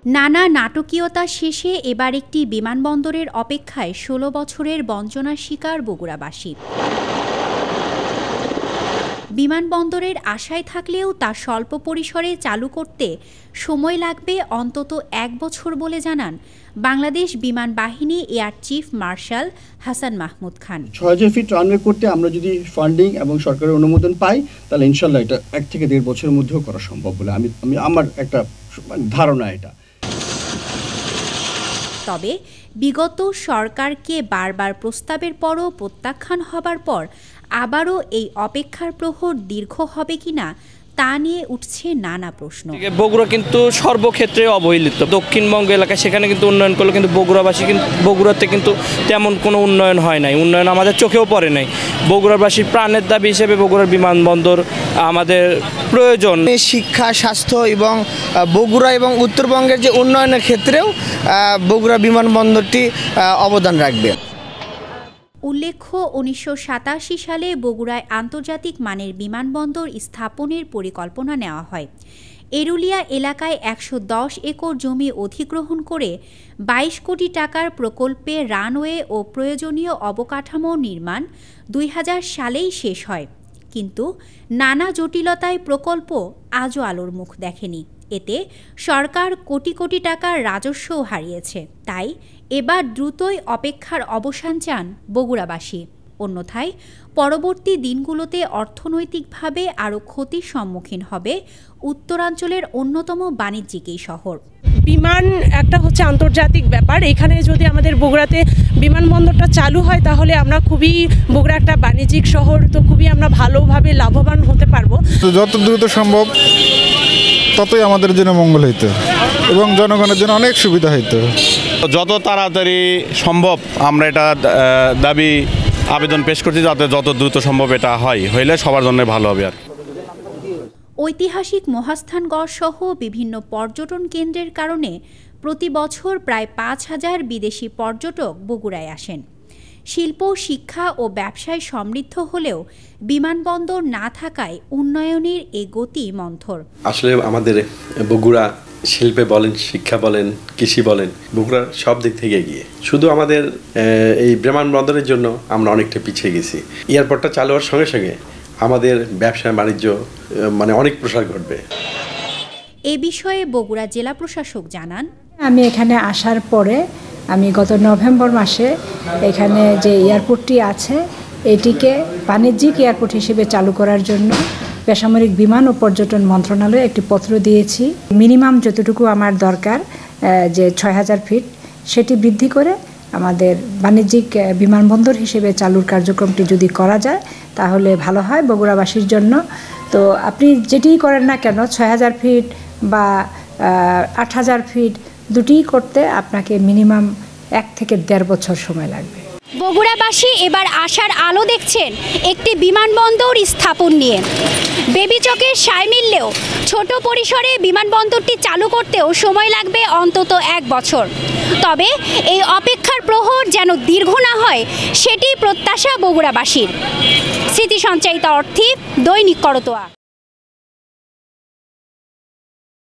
নানা নাটকীয়তা শেষে এবার একটি বিমানবন্দরের অপেক্ষায় ১৬ বছরের বঞ্চনার শিকার বগুড়াবাসী। বিমানবন্দরের আশায় থাকলেও তা স্বল্প পরিসরে চালু করতে সময় লাগবে অন্তত ১ বছর বলে জানান বাংলাদেশ বিমান বাহিনী air chief marshal Hasan Mahmud Khan. ৬০০০ feet runway করতে আমরা যদি ফান্ডিং এবং সরকারের অনুমোদন পাই তাহলে ইনশাল্লাহ এটা ১ থেকে ১.৫ বছরের মধ্যেও করা সম্ভব বলে আমি আমার একটা ধারণা এটা। তবে বিগত সরকারকে বারবার প্রস্তাবের পরও প্রত্যাখ্যান হবার পর আবারও এই অপেক্ষার প্রহর দীর্ঘ হবে কিনা তা নিয়ে উঠছে নানা প্রশ্ন। বগুড়া কিন্তু সর্বক্ষেত্রে অবহেলিত। দক্ষিণবঙ্গ এলাকায় সেখানে কিন্তু উন্নয়ন করলো, কিন্তু বগুড়াতে কিন্তু তেমন কোনো উন্নয়ন হয় নাই, উন্নয়ন আমাদের চোখেও পড়ে নাই। বগুড়াবাসীর প্রাণের দাবি হিসেবে বগুড়ার বিমানবন্দর আমাদের প্রয়োজন। শিক্ষা, স্বাস্থ্য এবং বগুড়া এবং উত্তরবঙ্গের যে উন্নয়নের ক্ষেত্রেও বগুড়া বিমানবন্দরটি অবদান রাখবে। উল্লেখ্য ১৯৮৭ সালে বগুড়ায় আন্তর্জাতিক মানের বিমানবন্দর স্থাপনের পরিকল্পনা নেওয়া হয়। এরুলিয়া এলাকায় ১১০ একর জমি অধিগ্রহণ করে ২২ কোটি টাকার প্রকল্পে রানওয়ে ও প্রয়োজনীয় অবকাঠামো নির্মাণ ২০০০ সালেই শেষ হয়। কিন্তু নানা জটিলতায় প্রকল্প আজও আলোর মুখ দেখেনি। এতে সরকার কোটি কোটি টাকার রাজস্বও হারিয়েছে। তাই এবার দ্রুতই অপেক্ষার অবসান চান বগুড়াবাসী। অন্যথায় পরবর্তী দিনগুলোতে অর্থনৈতিকভাবে আরও ক্ষতির সম্মুখীন হবে উত্তরাঞ্চলের অন্যতম বাণিজ্যিক এই শহর। বিমান একটা হচ্ছে আন্তর্জাতিক ব্যাপার। এখানে যদি আমাদের বগুড়াতে বিমানবন্দরটা চালু হয় তাহলে আমরা বগুড়া একটা বাণিজ্যিক শহর, তো খুবই আমরা ভালোভাবে লাভবান হতে পারবো। যত দ্রুত সম্ভব ততই আমাদের জন্য মঙ্গল হইতো এবং জনগণের জন্য অনেক সুবিধা হইতো। যত তাড়াতাড়ি সম্ভব আমরা এটা দাবি আবেদন পেশ করছি, যাতে যত দ্রুত সম্ভব এটা হইলে সবার জন্য ভালো হবে। আর ঐতিহাসিক মহাস্থানগড় সহ বিভিন্ন পর্যটন কেন্দ্রের কারণে প্রতি বছর প্রায় ৫,০০০ বিদেশি পর্যটক বগুড়ায় আসেন। শিল্প, শিক্ষা ও ব্যবসায় সমৃদ্ধ হলেও বিমানবন্দর না থাকায় উন্নয়নের এই গতি মন্থর। আসলে আমাদের বগুড়া শিল্পে বলেন, শিক্ষা বলেন, কৃষি বলেন, বগুড়া সব দিক থেকে এগিয়ে। শুধু আমাদের এই বিমানবন্দরের জন্য আমরা অনেকটা পিছিয়ে গেছি। এয়ারপোর্টটা চালু হওয়ার সঙ্গে সঙ্গে আমাদের ব্যবসা বাণিজ্য অনেক প্রসার ঘটবে। এ বিষয়ে বগুড়া জেলা প্রশাসক জানান, আমি এখানে আসার পরে আমি গত নভেম্বর মাসে এখানে যে এয়ারপোর্টটি আছে এটিকে বাণিজ্যিক এয়ারপোর্ট হিসেবে চালু করার জন্য বেসামরিক বিমান ও পর্যটন মন্ত্রণালয়ে একটি পত্র দিয়েছি। মিনিমাম যতটুকু আমার দরকার যে ৬,০০০ ফিট সেটি বৃদ্ধি করে আমাদের বাণিজ্যিক বিমানবন্দর হিসেবে চালুর কার্যক্রমটি যদি করা যায় তাহলে ভালো হয় বগুড়াবাসীর জন্য। তো আপনি যেটিই করেন না কেন ৬,০০০ ফিট বা ৮,০০০ ফিট দুটিই করতে আপনাকে মিনিমাম ১ থেকে ১.৫ বছর সময় লাগবে। বগুড়াবাসী এবার আশার আলো দেখছেন একটি বিমানবন্দর স্থাপন নিয়ে। বেবিচকের সায় মিললেও ছোট পরিসরে বিমানবন্দরটি চালু করতেও সময় লাগবে অন্তত ১ বছর। তবে এই অপেক্ষার প্রহর যেন দীর্ঘ না হয় সেটি প্রত্যাশা বগুড়াবাসীর। স্মৃতি সঞ্চয়িতা অর্থী, দৈনিক করতোয়া।